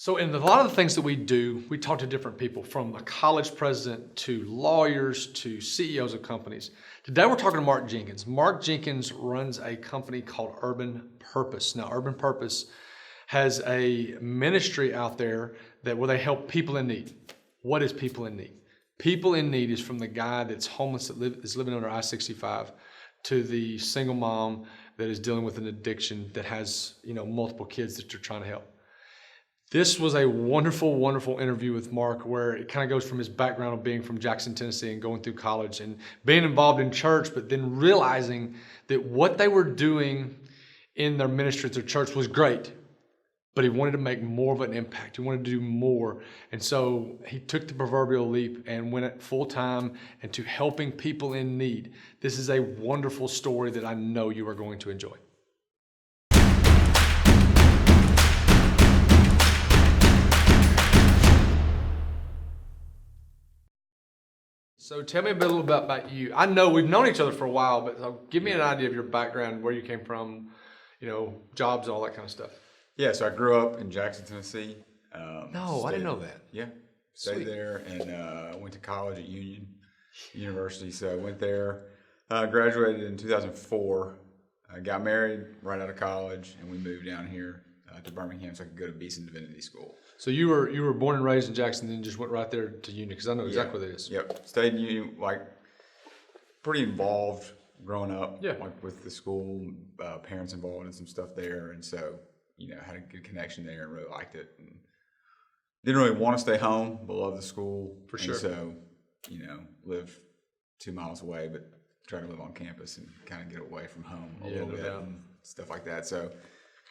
So, in a lot of the things that we do, we talk to different people from a college president to lawyers to CEOs of companies. Today, we're talking to Mark Jenkins. Mark Jenkins runs a company called Urban Purpose. Now, Urban Purpose has a ministry out there where they help people in need. What is people in need? People in need is from the guy that's homeless that is living under I-65 to the single mom that is dealing with an addiction that has multiple kids that they're trying to help. This was a wonderful, wonderful interview with Mark where it kind of goes from his background of being from Jackson, Tennessee and going through college and being involved in church, but then realizing that what they were doing in their ministry at their church was great, but he wanted to make more of an impact. He wanted to do more. And so he took the proverbial leap and went at full time into helping people in need. This is a wonderful story that I know you are going to enjoy. So tell me a little bit about you. I know we've known each other for a while, but give me an idea of your background, where you came from, jobs, all that kind of stuff. Yeah, so I grew up in Jackson, Tennessee. I didn't know that. Yeah, stayed Sweet. there and went to college at Union University. So I went there, graduated in 2004, got married right out of college, and we moved down here to Birmingham so I could go to Beeson Divinity School. So you were born and raised in Jackson, then just went right there to Union, because I know exactly what it is. Yep, stayed in Union, pretty involved growing up. Yeah. With the school, parents involved in some stuff there, and so had a good connection there and really liked it. And didn't really want to stay home, but loved the school. For sure. And so, live 2 miles away, but try to live on campus and kind of get away from home a little bit and stuff like that. So,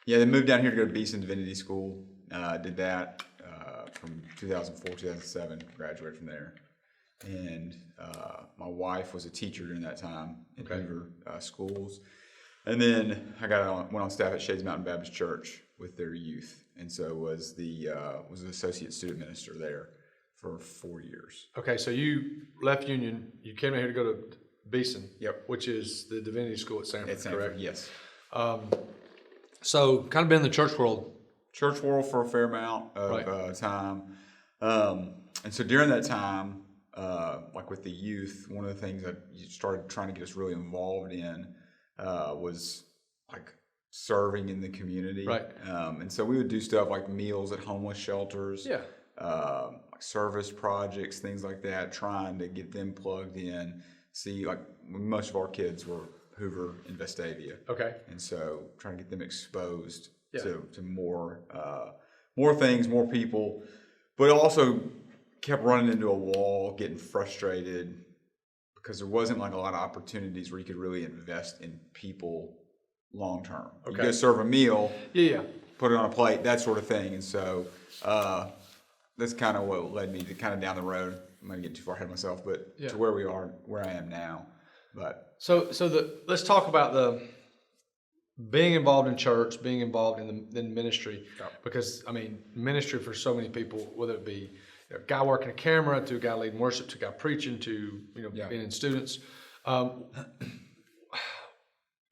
then moved down here to go to Beeson Divinity School. Did that from 2004, 2007, graduated from there. And my wife was a teacher during that time in Hoover schools. And then I went on staff at Shades Mountain Baptist Church with their youth, and so was an associate student minister there for 4 years. Okay, so you left Union, you came out here to go to Beeson, Yep. which is the divinity school at Sanford, correct? Yes. So kind of been in the church world. Church world for a fair amount of time. And so during that time, with the youth, one of the things that you started trying to get us really involved in was serving in the community. Right. And so we would do stuff like meals at homeless shelters. Yeah. Service projects, things like that, trying to get them plugged in. See, most of our kids were Hoover and Vestavia. Okay. And so trying to get them exposed Yeah. to more things, more people, but also kept running into a wall, getting frustrated because there wasn't a lot of opportunities where you could really invest in people long term. Okay. You go serve a meal, put it on a plate, that sort of thing. And so that's kind of what led me to kind of down the road. I'm going to get too far ahead of myself, but to where I am now. But let's talk about the being involved in church, being involved in the ministry, because ministry for so many people, whether it be a guy working a camera, to a guy leading worship, to a guy preaching, to being in students, because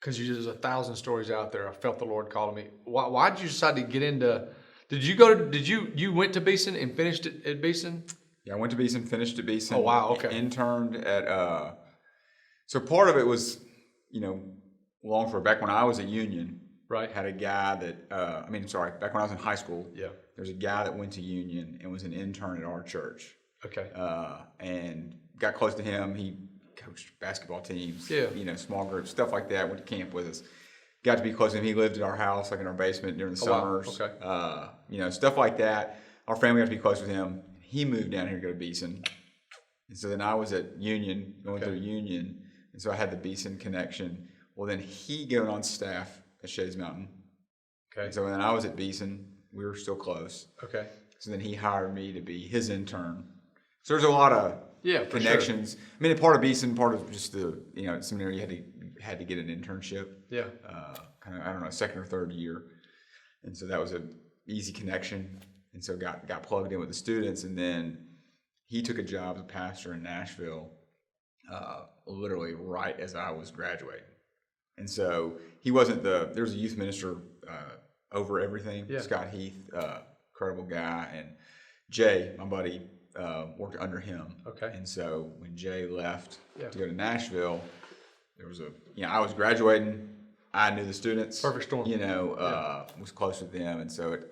there's 1,000 stories out there. I felt the Lord calling me. Why did you decide to get into? You went to Beeson and finished at Beeson? Yeah, I went to Beeson, finished at Beeson. Oh wow, okay. Interned at so part of it was, back when I was at Union, right? Had a guy that back when I was in high school, there's a guy that went to Union and was an intern at our church. Okay. And got close to him. He coached basketball teams, small groups, stuff like that. Went to camp with us. Got to be close to him. He lived at our house, in our basement during the summers. Wow. Okay. Stuff like that. Our family got to be close with him. He moved down here to go to Beeson. And so then I was at Union, going through Union. And so I had the Beeson connection. Well, then he got on staff at Shades Mountain. Okay. And so then I was at Beeson. We were still close. Okay. So then he hired me to be his intern. So there's a lot of connections. Sure. Part of Beeson, part of just the seminary, you had to get an internship. Yeah. Second or third year, and so that was an easy connection. And so got plugged in with the students, and then he took a job as a pastor in Nashville, literally right as I was graduating. And so he wasn't there was a youth minister over everything, Scott Heath, incredible guy. And Jay, my buddy, worked under him. Okay. And so when Jay left Yeah. to go to Nashville, there was I was graduating. I knew the students. Perfect storm. Was close with them. And so it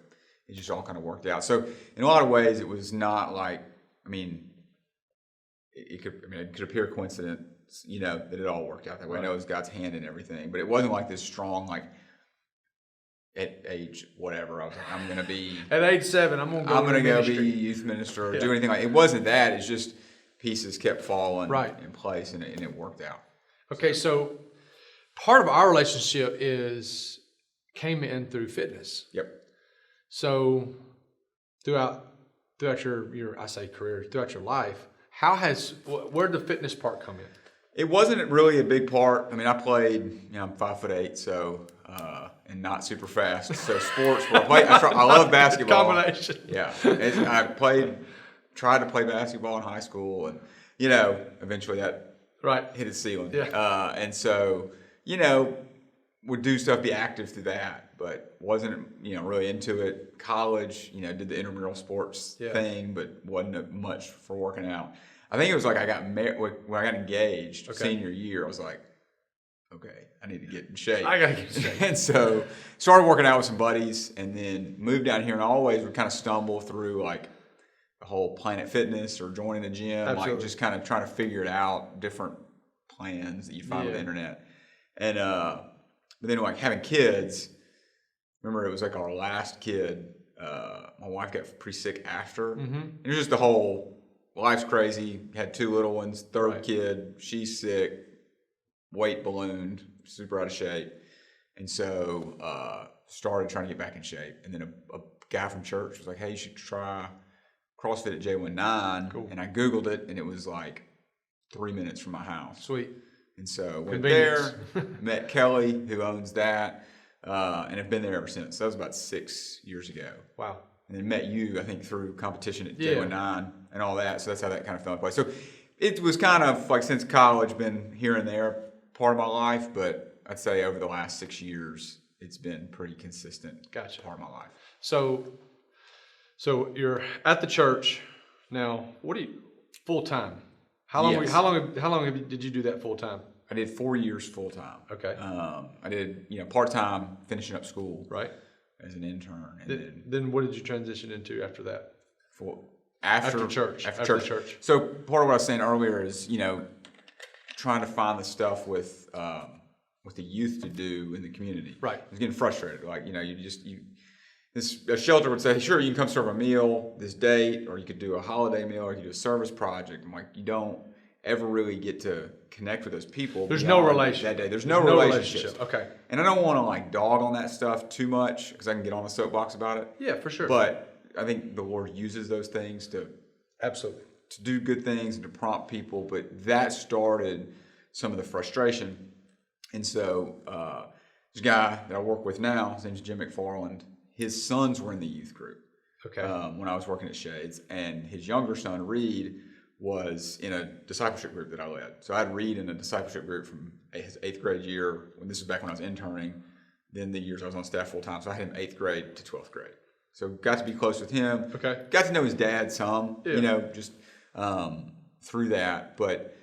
just all kind of worked out. So in a lot of ways, it was not like, it could appear coincidence, that it all worked out that way. Right. I know it was God's hand in everything, but it wasn't like this strong, like at age whatever, I was like, I'm going to be At age 7, I'm going to go be youth minister or do anything like it. Wasn't that. It's just pieces kept falling in place and it worked out. Okay, so part of our relationship came in through fitness. Yep. So throughout your I say career, throughout your life, where did the fitness part come in? It wasn't really a big part. I played, I'm 5'8", so and not super fast. So sports, I love basketball. Combination. Yeah. And tried to play basketball in high school, and eventually that hit its ceiling. Yeah. And so would do stuff, be active through that, but wasn't really into it. College, did the intramural sports thing, but wasn't much for working out. I think it was like I got married when I got engaged senior year. I was like, okay, I need to get in shape. I gotta get in shape. And so started working out with some buddies, and then moved down here, and always would kind of stumble through like the whole Planet Fitness or joining a gym, like just kind of trying to figure it out, different plans that you find on the internet. And but then like having kids, remember it was like our last kid. My wife got pretty sick after. Mm-hmm. It was just the whole life's crazy. Had 2 little ones, third kid, she's sick, weight ballooned, super out of shape. And so started trying to get back in shape. And then a guy from church was like, hey, you should try CrossFit at J19. Cool. And I Googled it, and it was like 3 minutes from my house. Sweet. And so went there, met Kelly, who owns that, and have been there ever since. That was about 6 years ago. Wow. And then met you, I think, through competition at J19 and all that. So that's how that kind of fell into place. So it was kind of like since college, been here and there part of my life, but I'd say over the last 6 years, it's been pretty consistent part of my life. So you're at the church now. What are you full time? How long did you do that full time? I did 4 years full time. Okay. I did part time finishing up school. Right. As an intern, and then what did you transition into after that? After church. So part of what I was saying earlier is trying to find the stuff with the youth to do in the community. Right. I was getting frustrated. Like a shelter would say, sure, you can come serve a meal this date, or you could do a holiday meal, or you could do a service project. I'm like, you don't ever really get to connect with those people. There's no relationship. That day. There's no relationship. Okay. And I don't want to like dog on that stuff too much, because I can get on a soapbox about it. Yeah, for sure. But I think the Lord uses those things to do good things and to prompt people. But that started some of the frustration. And so there's a guy that I work with now, his name's Jim McFarland. His sons were in the youth group when I was working at Shades. And his younger son, Reed, was in a discipleship group that I led. So I had Reed in a discipleship group from his 8th grade year, this was back when I was interning, then the years I was on staff full time. So I had him 8th grade to 12th grade. So got to be close with him. Okay. Got to know his dad some, just through that. But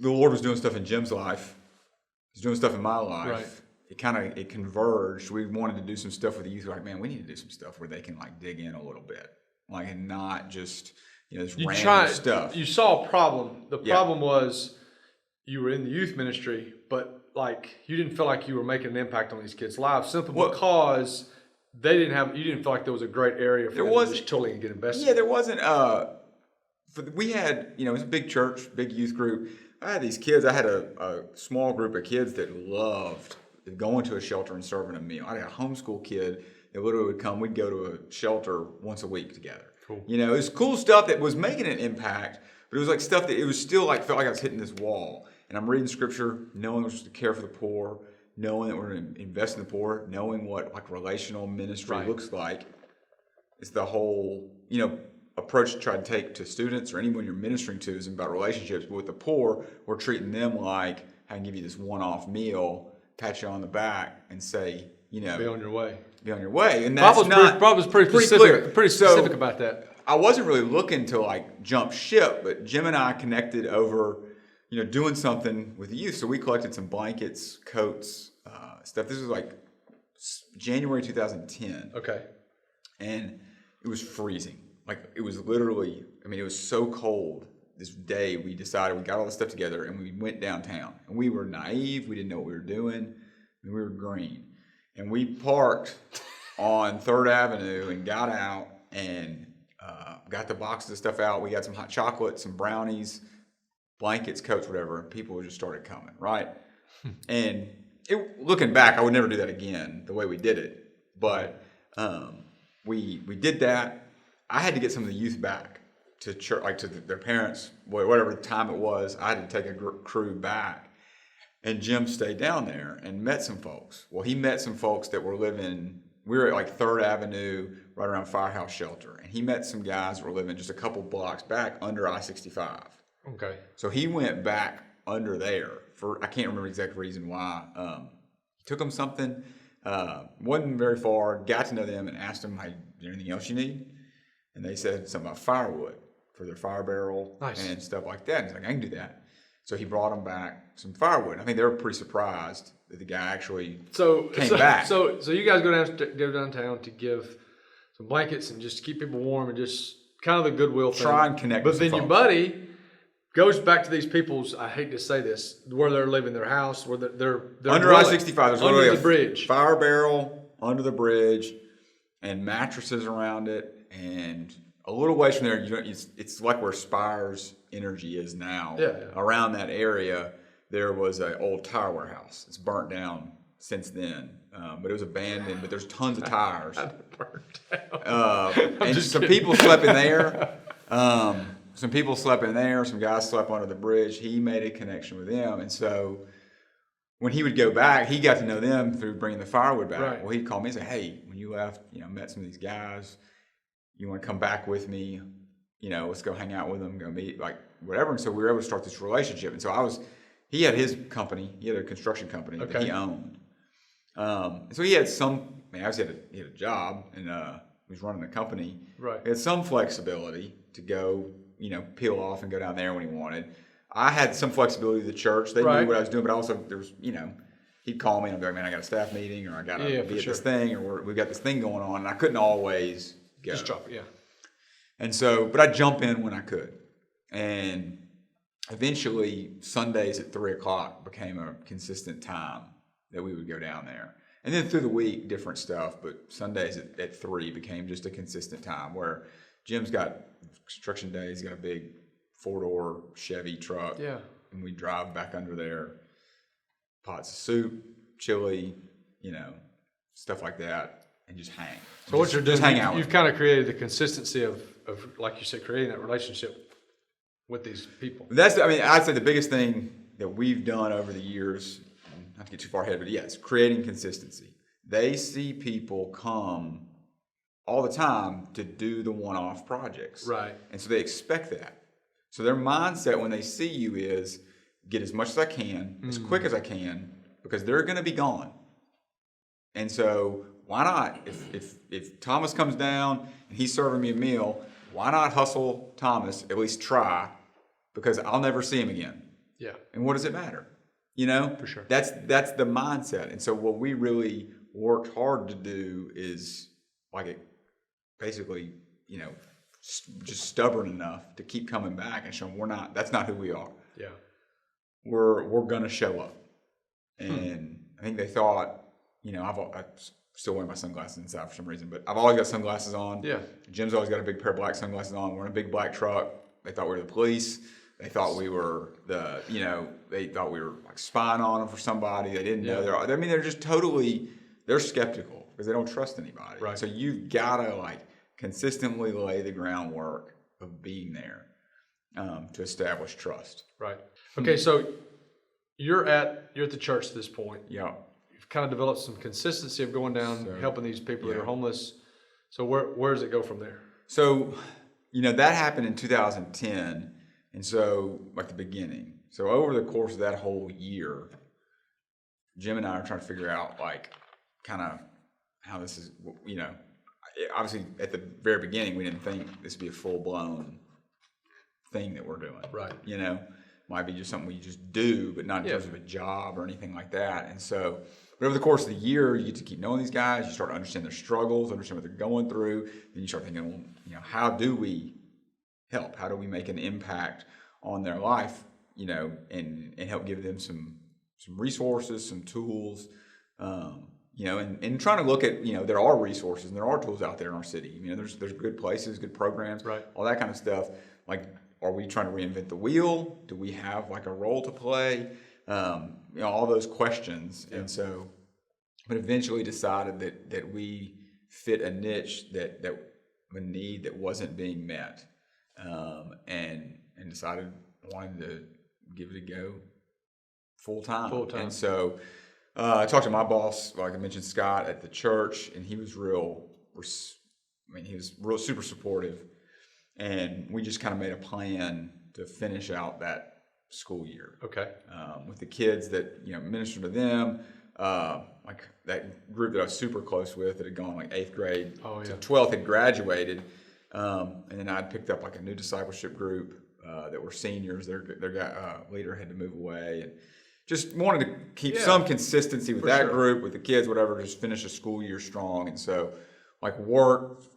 the Lord was doing stuff in Jim's life. He was doing stuff in my life. Right. It converged. We wanted to do some stuff with the youth. We're like, man, we need to do some stuff where they can like dig in a little bit, like, and not just this random stuff. You saw a problem. The problem was you were in the youth ministry, but like you didn't feel like you were making an impact on these kids' lives simply because you didn't feel like there was a great area for them to just totally get invested. Yeah, there wasn't. We had, it was a big church, big youth group. I had these kids. I had a small group of kids that loved going to a shelter and serving a meal. I had a homeschool kid that literally would come. We'd go to a shelter once a week together. Cool. It was cool stuff that was making an impact, but it was like stuff that it was still like felt like I was hitting this wall. And I'm reading scripture, knowing we're supposed to care for the poor, knowing that we're going to invest in the poor, knowing what like relational ministry looks like. It's the whole, approach to try to take to students or anyone you're ministering to is about relationships. But with the poor, we're treating them like, I can give you this one-off meal, pat you on the back, and say, be on your way. be on your way. And that's Bob was pretty specific, clear. pretty specific about that. I wasn't really looking to like jump ship, but Jim and I connected over, doing something with the youth. So we collected some blankets, coats, stuff. This was like January 2010. Okay. And it was freezing. Like it was literally, it was so cold. This day we decided, we got all this stuff together and we went downtown. And we were naive. We didn't know what we were doing. And we were green. And we parked on 3rd Avenue and got out and got the boxes of stuff out. We got some hot chocolate, some brownies, blankets, coats, whatever. And people just started coming, right? And looking back, I would never do that again the way we did it. But we did that. I had to get some of the youth back to church, like to their parents, whatever time it was. I had to take a crew back. And Jim stayed down there and met some folks. Well, he met some folks that were living, we were at like 3rd Avenue, right around Firehouse Shelter. And he met some guys that were living just a couple blocks back under I-65. Okay. So he went back under there for, I can't remember the exact reason why. Took them something, wasn't very far, got to know them and asked them, hey, is there anything else you need? And they said something about firewood for their fire barrel and stuff like that. And he's like, I can do that. So he brought them back some firewood. I think they were pretty surprised that the guy actually came back. So you guys go downtown to give some blankets and just keep people warm and just kind of the goodwill thing. Try and connect with But then some your folks. buddy goes back to these people's, I hate to say this, where they're living, their house, where they're Under I-65, there's under literally the bridge. Fire barrel under the bridge and mattresses around it. And a little ways from there, it's like where Spires Energy is now. Yeah. Around that area, there was an old tire warehouse. It's burnt down since then, but it was abandoned. But there's tons of tires. Burnt down. And some people slept in there. Some people slept in there. Some guys slept under the bridge. He made a connection with them, and so when he would go back, he got to know them through bringing the firewood back. Right. Well, he'd call me and say, "Hey, when you left, met some of these guys. You want to come back with me? Let's go hang out with them, go meet, like whatever." And so we were able to start this relationship. And so he had his company, he had a construction company that he owned. And so he had obviously he had a job and he was running a company. Right. He had some flexibility to go, peel off and go down there when he wanted. I had some flexibility with the church. They knew what I was doing, but also there was, he'd call me and I'd be like, man, I got a staff meeting or I got to be at this thing or we've got this thing going on. And I couldn't always go. Just drop it, yeah. And so, but I'd jump in when I could. And eventually Sundays at 3:00 became a consistent time that we would go down there. And then through the week, different stuff, but Sundays at 3 became just a consistent time where Jim's got construction days, he's got a big 4-door Chevy truck. Yeah. And we drive back under there, pots of soup, chili, stuff like that, and just hang. So what you're doing, just hang out. you've kind of created the consistency of, like you said, creating that relationship with these people. I'd say the biggest thing that we've done over the years, not to get too far ahead, but yes, creating consistency. They see people come all the time to do the one-off projects. Right. And so they expect that. So their mindset when they see you is get as much as I can, as quick as I can, because they're going to be gone. And so why not? If Thomas comes down and he's serving me a meal, why not hustle Thomas, at least try, because I'll never see him again. Yeah. And what does it matter? For sure. That's the mindset. And so what we really worked hard to do is basically, just stubborn enough to keep coming back and show them that's not who we are. Yeah. We're going to show up. And I think they thought, I still wear my sunglasses inside for some reason, but I've always got sunglasses on. Yeah. Jim's always got a big pair of black sunglasses on. We're in a big black truck. They thought we were the police. They thought we were they thought we were like spying on them for somebody. They didn't know. They're just totally, they're skeptical because they don't trust anybody. Right. So you've got to consistently lay the groundwork of being there to establish trust. Right. Okay. So you're at the church at this point. Yeah. You've kind of developed some consistency of going down, helping these people that are homeless. So where does it go from there? So, that happened in 2010. And so, the beginning. So over the course of that whole year, Jim and I are trying to figure out, kind of how this is, you know, obviously at the very beginning, we didn't think this would be a full-blown thing that we're doing. Right. You know, might be just something we just do, but not in Yeah. terms of a job or anything like that. And so, but over the course of the year, you get to keep knowing these guys. You start to understand their struggles, understand what they're going through. Then you start thinking, well, you know, how do we help? How do we make an impact on their life? You know, and help give them some resources, some tools. You know, and trying to look at, you know, there are resources and there are tools out there in our city. You know, there's good places, good programs, Right. all that kind of stuff. Like, are we trying to reinvent the wheel? Do we have like a role to play? You know, all those questions. Yeah. And so, but eventually decided that we fit a niche that a need that wasn't being met, and decided I wanted to give it a go full time. And so I talked to my boss, like I mentioned, Scott, at the church, and he was super supportive. And we just kind of made a plan to finish out that school year. Okay. With the kids that, you know, minister to them, like that group that I was super close with that had gone like 8th grade to 12th had graduated. And then I'd picked up like a new discipleship group that were seniors. Their leader had to move away, and just wanted to keep some consistency with that group, with the kids, whatever, just finish the school year strong. And so, like, worked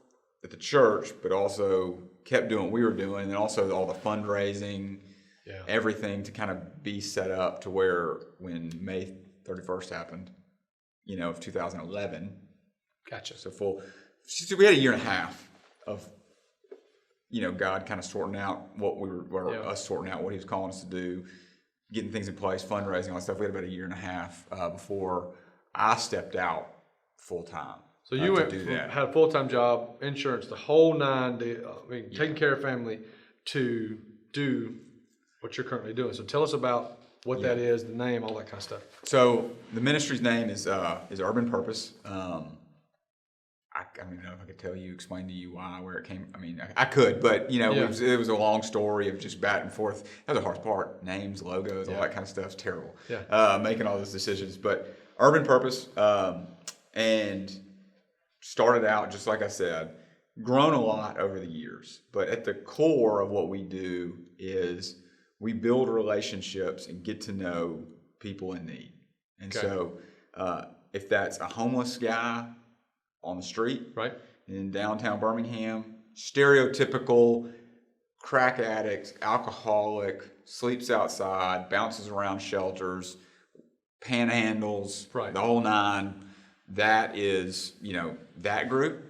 at the church, but also kept doing what we were doing, and also all the fundraising, everything to kind of be set up to where when May 31st happened, you know, of 2011. Gotcha. So we had a year and a half of, you know, God kind of sorting out what we were, or us sorting out what he was calling us to do, getting things in place, fundraising, all that stuff. We had about a year and a half before I stepped out full time. So you went had a full-time job, insurance, the whole nine, taking care of family, to do what you're currently doing. So tell us about what that is, the name, all that kind of stuff. So the ministry's name is Urban Purpose. I don't even know if I could tell you, explain to you why, where it came. I mean, I could, but you know, it was a long story of just back and forth. That was the hard part. Names, logos, all that kind of stuff's terrible. Making all those decisions. But Urban Purpose, and started out, just like I said, grown a lot over the years. But at the core of what we do is we build relationships and get to know people in need. And so if that's a homeless guy on the street, right, in downtown Birmingham, stereotypical crack addict, alcoholic, sleeps outside, bounces around shelters, panhandles, the whole nine, that is, you know, that group.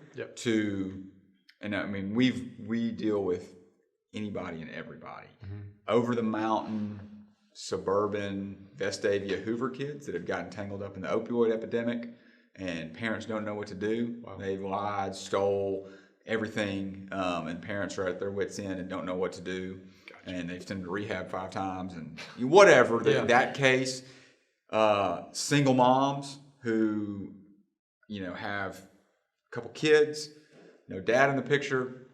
And I mean, we deal with anybody and everybody. Over the mountain, suburban, Vestavia, Hoover kids that have gotten tangled up in the opioid epidemic, and parents don't know what to do. They've lied, stole everything, and parents are at their wits' end and don't know what to do. And they've sent them to rehab 5 times and whatever. That case, single moms who, you know, have a couple kids, no dad in the picture,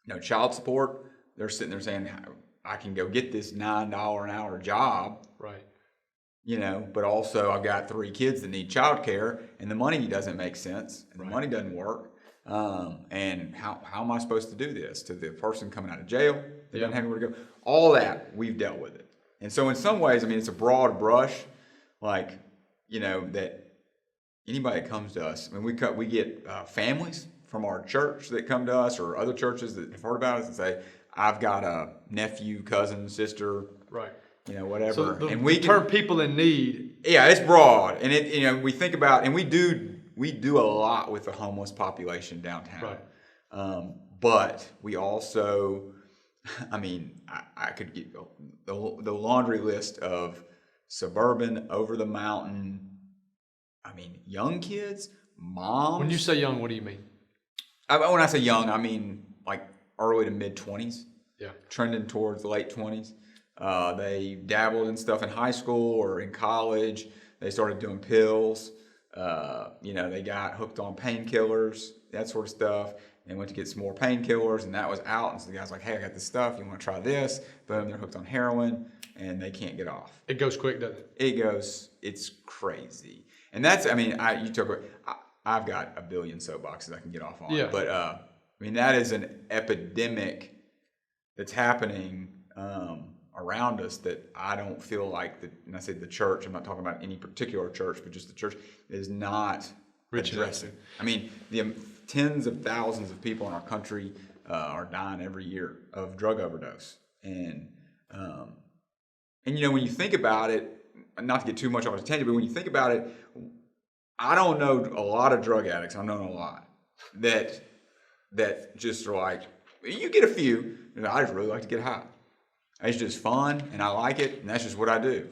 no child support. They're sitting there saying, I can go get this $9 an hour job. Right. You know, but also I've got 3 kids that need childcare, and the money doesn't make sense, and the money doesn't work. And how am I supposed to do this to the person coming out of jail? They don't have anywhere to go. All that, we've dealt with it. And so in some ways, I mean, it's a broad brush, like, you know, that anybody that comes to us, I mean, we get families from our church that come to us, or other churches that have heard about us and say, I've got a nephew, cousin, sister, you know, whatever. So and we term people in need. Yeah, it's broad, and it, you know, we think about, and we do a lot with the homeless population downtown. But we also, I mean, I could get the laundry list of suburban, over the mountain. I mean, young kids, moms. When you say young, what do you mean? When I say young, I mean like early to mid 20s. Yeah. Trending towards the late 20s. They dabbled in stuff in high school or in college. They started doing pills. You know, they got hooked on painkillers, that sort of stuff. They went to get some more painkillers, and that was out. And so the guy's like, hey, I got this stuff. You want to try this? Boom, they're hooked on heroin, and they can't get off. It goes quick, doesn't it? It's crazy. And that's, I mean, you talk about, I've got a billion soapboxes I can get off on. Yeah. But I mean, that is an epidemic that's happening around us that I don't feel like and I say the church, I'm not talking about any particular church, but just the church is not addressing. I mean, the tens of thousands of people in our country are dying every year of drug overdose. And you know, when you think about it, not to get too much off a tangent, but when you think about it, I don't know a lot of drug addicts. I've known a lot that just are like, you get a few, I just really like to get high. It's just fun, and I like it, and that's just what I do.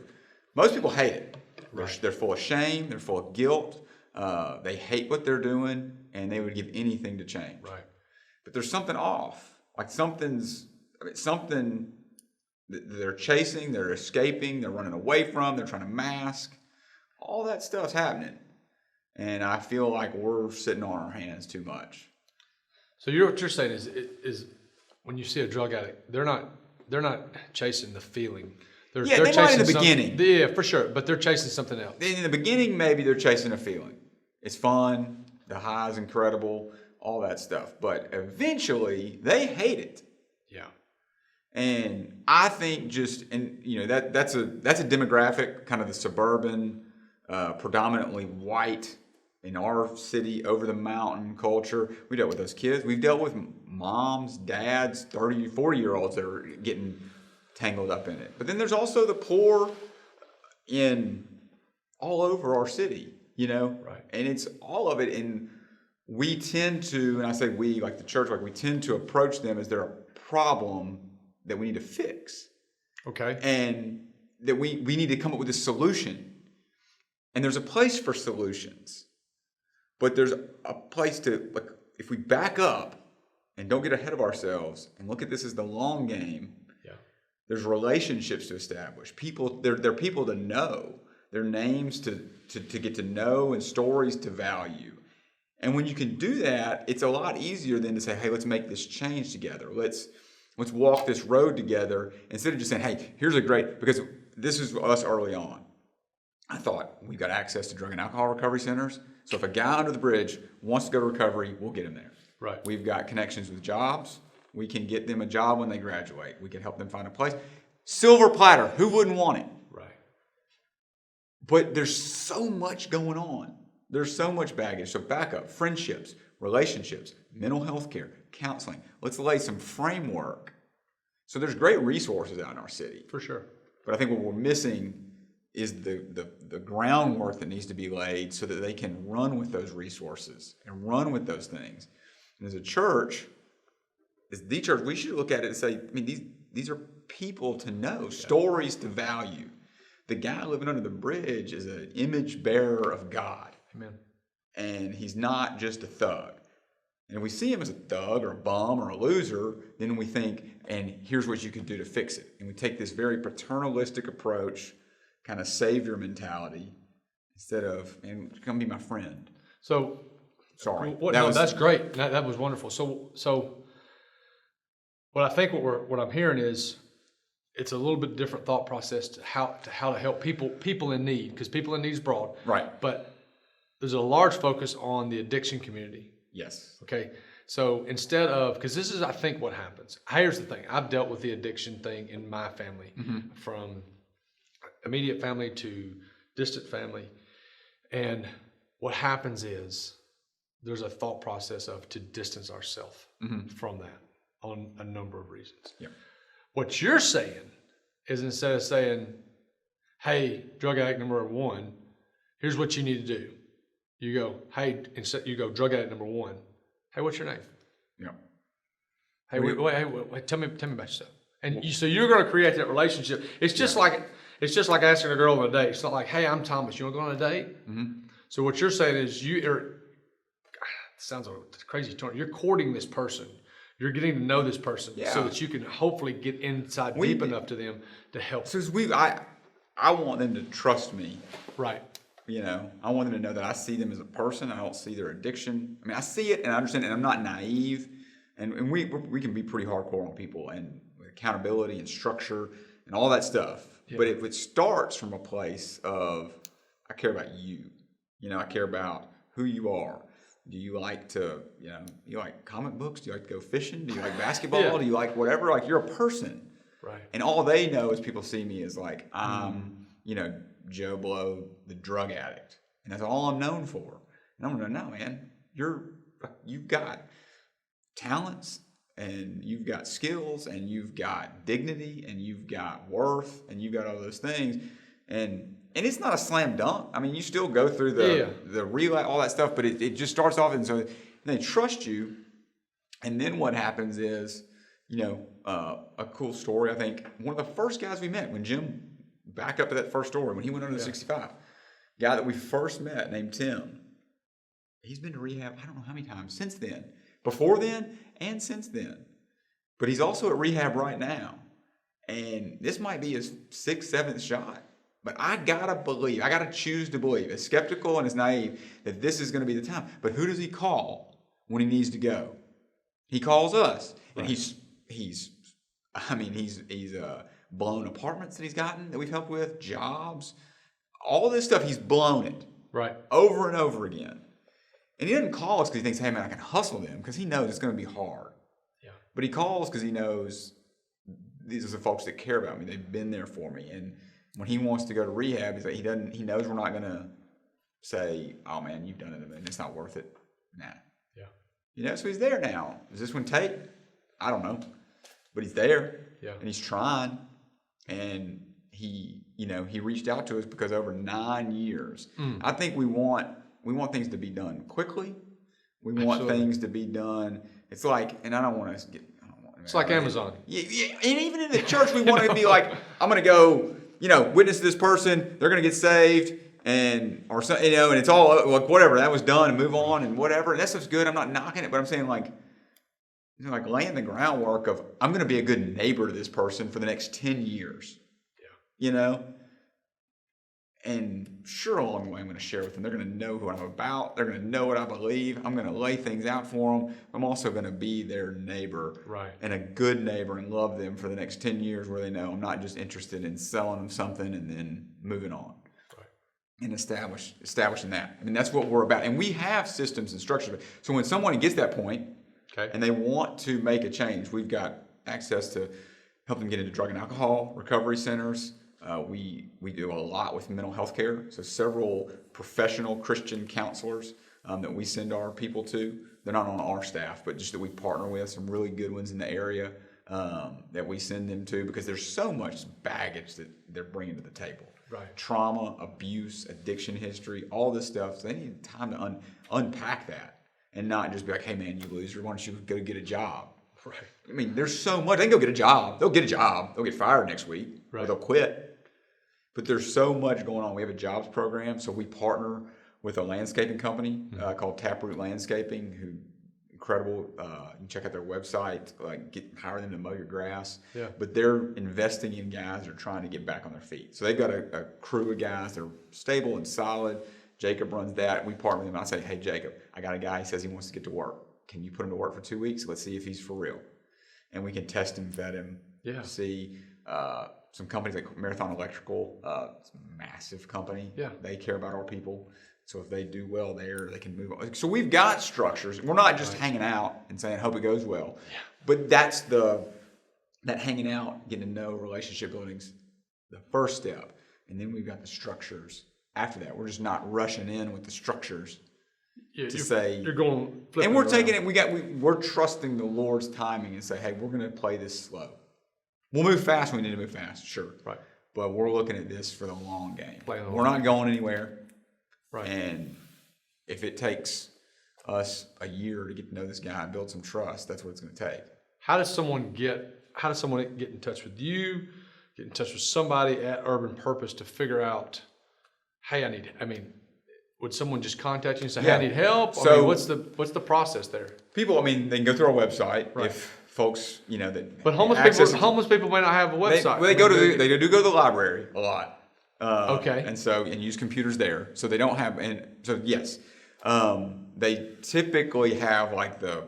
Most people hate it. Right. They're full of shame. They're full of guilt. They hate what they're doing, and they would give anything to change. Right. But there's something off. Like something that they're chasing, they're escaping, they're running away from, they're trying to mask. All that stuff's happening. And I feel like we're sitting on our hands too much. So what you're saying is when you see a drug addict, they're not chasing the feeling. They're they might in the something- beginning. Yeah, for sure. But they're chasing something else. In the beginning, maybe they're chasing a feeling. It's fun, the high is incredible, all that stuff. But eventually, they hate it. Yeah. And I think that's a demographic, kind of the suburban, predominantly white in our city, over the mountain culture. We dealt with those kids. We've dealt with moms, dads, 30, 40-year-olds that are getting tangled up in it. But then there's also the poor in all over our city, you know? Right. And it's all of it. And we tend to, and I say we, like the church, like we tend to approach them as they're a problem that we need to fix. Okay. And that we need to come up with a solution. And there's a place for solutions. But there's a place to, like, if we back up and don't get ahead of ourselves and look at this as the long game, there's relationships to establish. People, they're people to know. They're names to get to know and stories to value. And when you can do that, it's a lot easier than to say, hey, let's make this change together. Let's walk this road together, instead of just saying, hey, here's a great, because this is us early on. I thought, we've got access to drug and alcohol recovery centers. So if a guy under the bridge wants to go to recovery, we'll get him there. Right. We've got connections with jobs. We can get them a job when they graduate. We can help them find a place. Silver platter, who wouldn't want it? Right. But there's so much going on. There's so much baggage. So back up, friendships, relationships, mental health care, counseling. Let's lay some framework. So there's great resources out in our city. For sure. But I think what we're missing is the groundwork that needs to be laid so that they can run with those resources and run with those things. And as a church, we should look at it and say, I mean, these are people to know, stories to value. The guy living under the bridge is an image bearer of God. Amen. And he's not just a thug. And if we see him as a thug or a bum or a loser, then we think, and here's what you can do to fix it. And we take this very paternalistic approach, kind of savior mentality, instead of, and come be my friend. So, Sorry. that's great. That was wonderful. So what I think what I'm hearing is it's a little bit different thought process to how to help people in need, because people in need is broad. Right. But there's a large focus on the addiction community. Yes. Okay. So instead of, because this is, I think, what happens. Here's the thing. I've dealt with the addiction thing in my family, from immediate family to distant family. And what happens is there's a thought process to distance ourselves from that on a number of reasons. Yeah. What you're saying is, instead of saying, hey, drug addict number one, here's what you need to do. You go, hey, instead you go, drug addict number one. Hey, what's your name? Yeah. Hey, wait, tell me about yourself. And so you're going to create that relationship. It's just like asking a girl on a date. It's not like, hey, I'm Thomas. You want to go on a date? Mm-hmm. So what you're saying is sounds like a crazy term. You're courting this person. You're getting to know this person so that you can hopefully get inside deep enough to them to help. So I want them to trust me. Right. You know, I want them to know that I see them as a person. I don't see their addiction. I mean, I see it and I understand it, and I'm not naive. And we can be pretty hardcore on people and with accountability and structure and all that stuff. Yeah. But if it starts from a place of, I care about you. You know, I care about who you are. Do you like to, you like comic books? Do you like to go fishing? Do you like basketball? Yeah. Do you like whatever? Like, you're a person. Right. And all they know is people see me as like, I'm, Joe Blow, the drug addict. And that's all I'm known for. And I'm going, no, man, you've got talents, and you've got skills, and you've got dignity, and you've got worth, and you've got all those things. And it's not a slam dunk. I mean, you still go through the relay, all that stuff, but it just starts off, and so they trust you. And then what happens is, a cool story. I think one of the first guys we met when Jim, back up to that first story, when he went under the 65, guy that we first met named Tim, he's been to rehab, I don't know how many times since then, before then and since then. But he's also at rehab right now. And this might be his 6th, 7th shot. But I gotta choose to believe, as skeptical and as naive, that this is gonna be the time. But who does he call when he needs to go? He calls us. Right. And he's blown apartments that he's gotten, that we've helped with, jobs, all this stuff, he's blown it. Right. Over and over again. And he doesn't call us because he thinks, hey man, I can hustle them, because he knows it's going to be hard. Yeah. But he calls because he knows these are the folks that care about me. They've been there for me. And when he wants to go to rehab, he's like, he knows we're not going to say, oh man, you've done it and it's not worth it. Nah. Yeah. So he's there now. Does this one take? I don't know. But he's there. Yeah. And he's trying. And he reached out to us because over 9 years, I think we want things to be done quickly. We want things to be done. It's like, and it's like Amazon. Yeah. And even in the church, we want to be like, I'm going to go, witness this person. They're going to get saved, or something, and it's all like whatever. That was done, and move on, and whatever. And that stuff's good. I'm not knocking it, but I'm saying like laying the groundwork of, I'm going to be a good neighbor to this person for the next 10 years. Yeah. And sure, along the way, I'm going to share with them. They're going to know who I'm about. They're going to know what I believe. I'm going to lay things out for them. I'm also going to be their neighbor, right, and a good neighbor, and love them for the next 10 years, where they know I'm not just interested in selling them something and then moving on. Right. And establishing that. I mean, that's what we're about. And we have systems and structures. So when someone gets that point, and they want to make a change, we've got access to help them get into drug and alcohol recovery centers. We do a lot with mental health care. So several professional Christian counselors that we send our people to. They're not on our staff, but just that we partner with, some really good ones in the area that we send them to, because there's so much baggage that they're bringing to the table. Right. Trauma, abuse, addiction history, all this stuff. So they need time to unpack that, and not just be like, hey man, you loser, why don't you go get a job? Right. I mean, there's so much. They can go get a job. They'll get a job. They'll get fired next week. Right. Or they'll quit. But there's so much going on. We have a jobs program, so we partner with a landscaping company called Taproot Landscaping, who incredible. You can check out their website, hire them to mow your grass. Yeah. But they're investing in guys that are trying to get back on their feet. So they've got a crew of guys that are stable and solid. Jacob runs that. We partner with him. I say, hey, Jacob, I got a guy. He says he wants to get to work. Can you put him to work for 2 weeks? Let's see if he's for real. And we can test him, vet him, see. Some companies like Marathon Electrical, it's a massive company. Yeah. They care about our people. So if they do well there, they can move on. So we've got structures. We're not just hanging out and saying, hope it goes well. Yeah. But that's that hanging out, getting to know, relationship building's the first step. And then we've got the structures after that. We're just not rushing in with the structures to say. You're going. And we're taking it. We're trusting the Lord's timing and say, hey, we're going to play this slow. We'll move fast when we need to move fast, sure. Right. But we're looking at this for the long game. We're not going anywhere. Right. And if it takes us a year to get to know this guy and build some trust, that's what it's going to take. How does someone get in touch with you, get in touch with somebody at Urban Purpose to figure out, hey, would someone just contact you and say, hey, I need help? So what's the process there? People, they can go through our website. Right. If folks, But homeless people may not have a website. They do go to the library a lot. And use computers there. So they don't have, yes, they typically have like a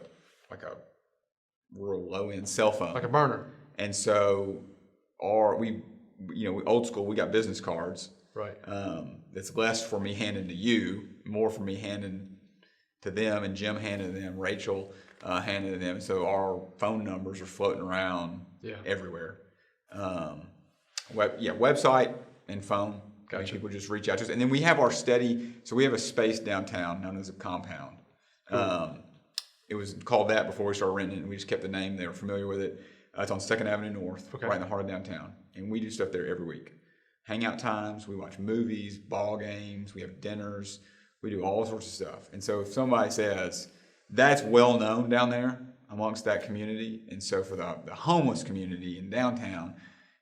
real low end cell phone, like a burner. And so we old school, we got business cards. Right. That's less for me handing to you, more for me handing to them, and Jim handed to them, Rachel handed to them. So our phone numbers are floating around everywhere. Website and phone. Gotcha. I mean, people just reach out to us. And then we have our so we have a space downtown known as a compound. Cool. It was called that before we started renting it, and we just kept the name. They were familiar with it. It's on 2nd Avenue North, right in the heart of downtown. And we do stuff there every week. Hangout times, we watch movies, ball games, we have dinners, we do all sorts of stuff. And so if somebody says, that's well known down there amongst that community, and so for the homeless community in downtown,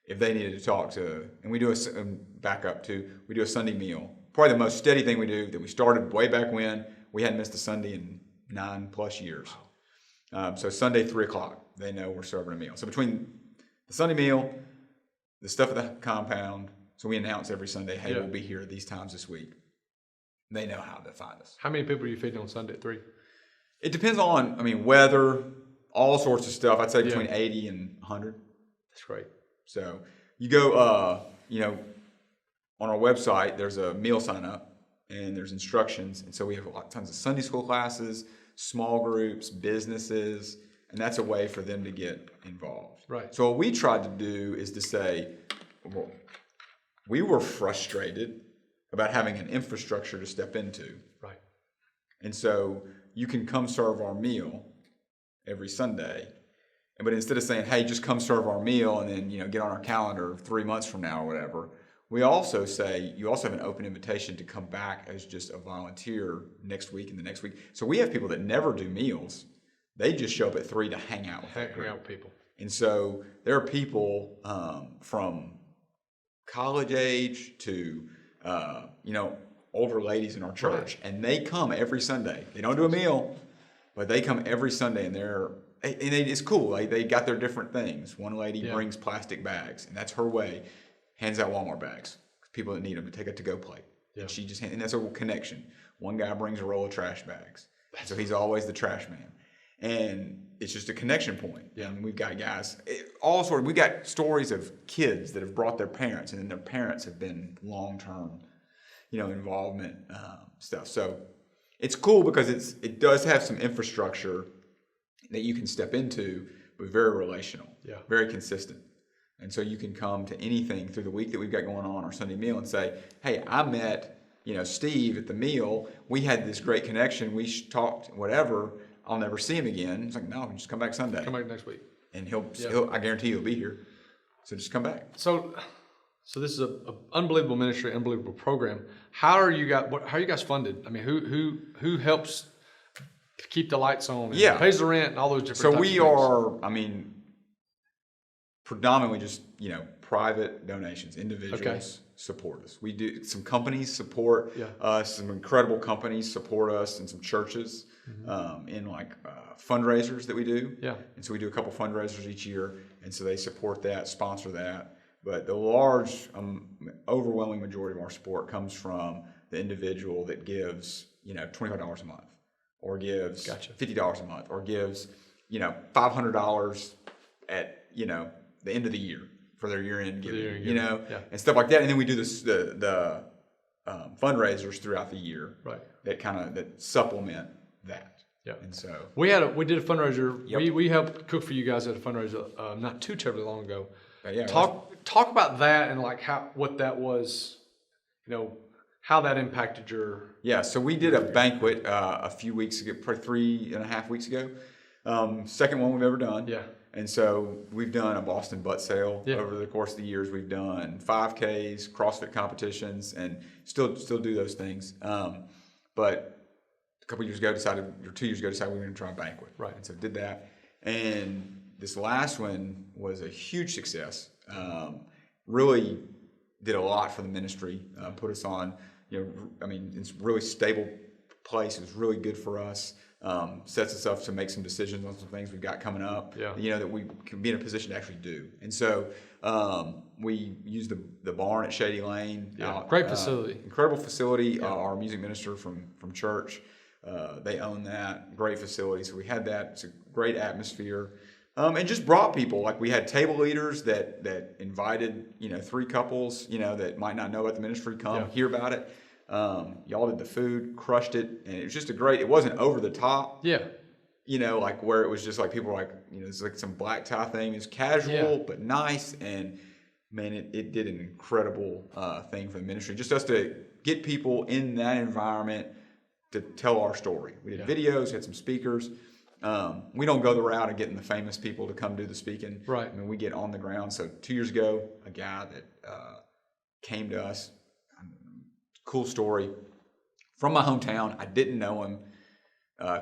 if they needed to talk to, and we do we do a Sunday meal. Probably the most steady thing we do that we started way back when. We hadn't missed a Sunday in 9+ years. So Sunday, 3:00, they know we're serving a meal. So between the Sunday meal, the stuff at the compound, so we announce every Sunday, hey, we'll be here these times this week. They know how to find us. How many people are you feeding on Sunday at 3? It depends on, weather, all sorts of stuff. I'd say between 80 and 100. That's great. So you go, on our website, there's a meal sign up and there's instructions. And so we have tons of Sunday school classes, small groups, businesses, and that's a way for them to get involved. Right. So what we tried to do is to say, well, we were frustrated about having an infrastructure to step into. Right. And so you can come serve our meal every Sunday. But instead of saying, hey, just come serve our meal and then, get on our calendar 3 months from now or whatever, we also say you also have an open invitation to come back as just a volunteer next week and the next week. So we have people that never do meals. They just show up at 3 to hang out with hang out with people. And so there are people from college age to, older ladies in our church, and they come every Sunday. They don't do a meal, but they come every Sunday, and it's cool. Like, they got their different things. One lady brings plastic bags, and that's her way. Hands out Walmart bags, people that need them, to take a to-go plate. Yeah. And that's a connection. One guy brings a roll of trash bags, so he's always the trash man. And it's just a connection point. Yeah. And we've got guys, we got stories of kids that have brought their parents, and then their parents have been long-term, involvement stuff. So it's cool because it does have some infrastructure that you can step into, but very relational, very consistent. And so you can come to anything through the week that we've got going on, our Sunday meal, and say, hey, I met, Steve at the meal. We had this great connection. We talked, whatever. I'll never see him again. It's like, no, just come back Sunday. Come back next week. And he'll I guarantee he'll be here. So just come back. So this is an unbelievable ministry, unbelievable program. How are you guys funded? I mean, who helps keep the lights on and pays the rent and all those different So types we of are, predominantly just, private donations. Individuals support us. We do, some companies support us, some incredible companies support us, and some churches in fundraisers that we do. Yeah. And so we do a couple fundraisers each year, and so they support that, sponsor that. But the large, overwhelming majority of our support comes from the individual that gives, $25 a month, or gives $50 a month, or gives, $500 at, the end of the year for their year-end giving, and stuff like that. And then we do the fundraisers throughout the year, that supplement that. Yeah. And so we did a fundraiser. Yep. We helped cook for you guys at a fundraiser not too terribly long ago. Talk about that and what that was, how that impacted your. Yeah. So we did a banquet a few weeks ago, probably 3.5 weeks ago. Second one we've ever done. Yeah. And so we've done a Boston butt sale over the course of the years. We've done 5Ks, CrossFit competitions, and still do those things. But a couple years ago, 2 years ago, decided we were going to try a banquet. Right. And so did that. And this last one was a huge success. Really did a lot for the ministry. Put us on, it's a really stable place. It was really good for us. Sets us up to make some decisions on some things we've got coming up, that we can be in a position to actually do. And so we use the barn at Shady Lane. Great facility. Incredible facility. Our music minister from church, they own that. Great facility. So we had that. It's a great atmosphere. And just brought people. Like, we had table leaders that invited, 3 couples, that might not know about the ministry, hear about it. Y'all did the food, crushed it, and it was just it wasn't over the top. Yeah. You know, like where it was just like people were like, you know, it's like some black tie thing. It's casual but nice, and man, it did an incredible thing for the ministry. Just us to get people in that environment to tell our story. We did videos, had some speakers. We don't go the route of getting the famous people to come do the speaking. Right. I mean, we get on the ground. So 2 years ago, a guy that came to us, cool story, from my hometown. I didn't know him.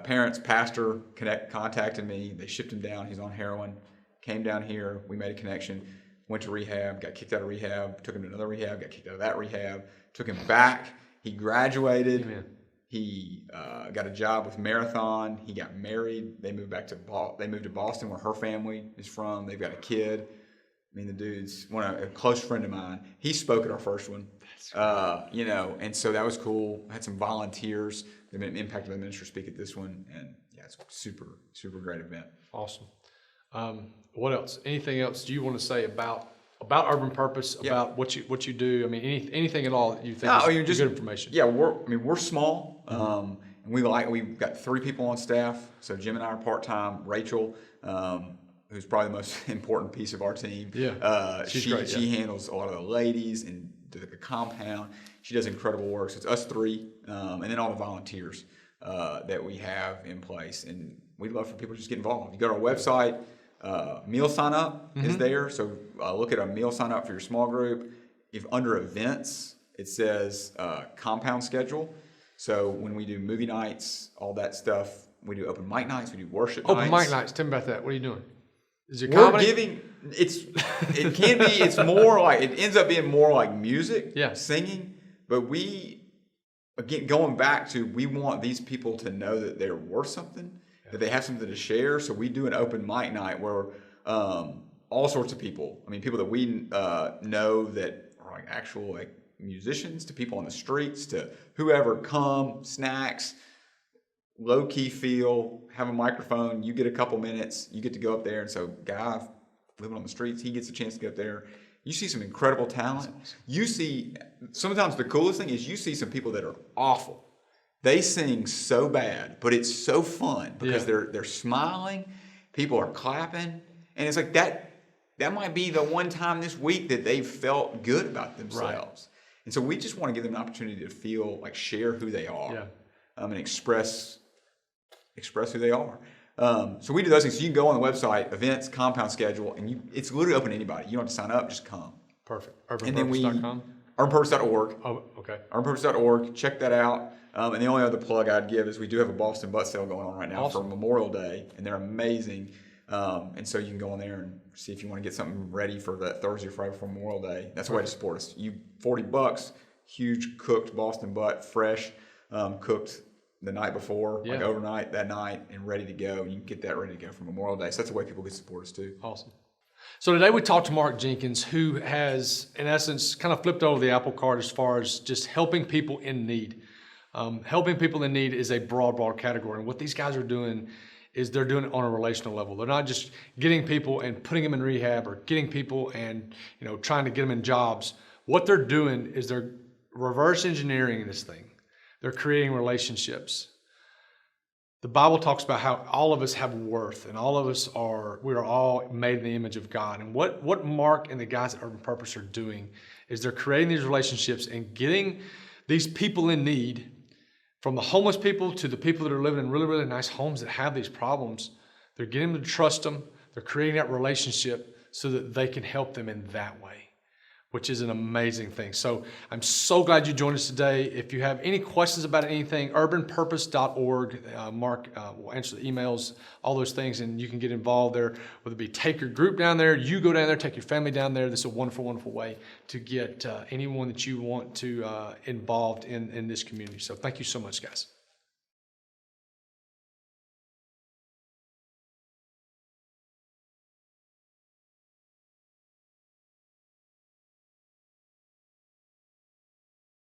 Parents, pastor contacted me. They shipped him down. He's on heroin. Came down here. We made a connection. Went to rehab. Got kicked out of rehab. Took him to another rehab. Got kicked out of that rehab. Took him back. He graduated. Amen. He got a job with Marathon. He got married. They moved to Boston, where her family is from. They've got a kid. I mean, the dude's a close friend of mine. He spoke at our first one. You know, and so that was cool. I had some volunteers that been impacted by the ministry speak at this one, and yeah, it's a super, super great event. Awesome. What else? Anything else do you want to say about Urban Purpose, about what you do? I mean, anything at all that you think is good information? Yeah, we're small, and we've got 3 people on staff. So Jim and I are part-time. Rachel, who's probably the most important piece of our team. Yeah, she's great. She handles a lot of the ladies and the compound. She does incredible work. So it's us 3, and then all the volunteers that we have in place. And we'd love for people to just get involved. You go to our website, meal sign up is there. So look at a meal sign up for your small group. If under events, it says compound schedule. So when we do movie nights, all that stuff, we do open mic nights, we do worship nights. Open mic nights. Tell me about that. What are you doing? Is it We're comedy? It's more like, it ends up being more like music, singing, but we, again, going back to, we want these people to know that they're worth something, that they have something to share. So we do an open mic night where all sorts of people, I mean, people that we know that are like actual like musicians, to people on the streets, to whoever, come, snacks, low-key feel, have a microphone, you get a couple minutes, you get to go up there. And so guy living on the streets, he gets a chance to get up there. You see some incredible talent. Awesome. You see, sometimes the coolest thing is you see some people that are awful. They sing so bad, but it's so fun because they're smiling, people are clapping, and it's like that might be the one time this week that they've felt good about themselves. Right. And so we just want to give them an opportunity to feel like, share who they are, and express who they are. So we do those things. So you can go on the website, events, compound schedule, and it's literally open to anybody. You don't have to sign up, just come. Perfect. UrbanPurpose.com? UrbanPurpose.org. Oh, okay. UrbanPurpose.org. Check that out. And the only other plug I'd give is we do have a Boston butt sale going on right now for Memorial Day, and they're amazing. And so you can go on there and see if you want to get something ready for that Thursday or Friday before Memorial Day. That's a way to support us. $40, huge cooked Boston butt, fresh, cooked the night before, like overnight, that night, and ready to go. You can get that ready to go for Memorial Day. So that's a way people can support us too. Awesome. So today we talked to Mark Jenkins, who has, in essence, kind of flipped over the apple cart as far as just helping people in need. Helping people in need is a broad category. And what these guys are doing is they're doing it on a relational level. They're not just getting people and putting them in rehab or getting people and trying to get them in jobs. What they're doing is they're reverse engineering this thing. They're creating relationships. The Bible talks about how all of us have worth, and all of us we are all made in the image of God. And what Mark and the guys at Urban Purpose are doing is they're creating these relationships and getting these people in need, from the homeless people to the people that are living in really, really nice homes that have these problems. They're getting them to trust them. They're creating that relationship so that they can help them in that way, which is an amazing thing. So I'm so glad you joined us today. If you have any questions about anything, urbanpurpose.org. Mark will answer the emails, all those things, and you can get involved there, whether it be take your group down there, you go down there, take your family down there. This is a wonderful, wonderful way to get anyone that you want to involved in this community. So thank you so much, guys.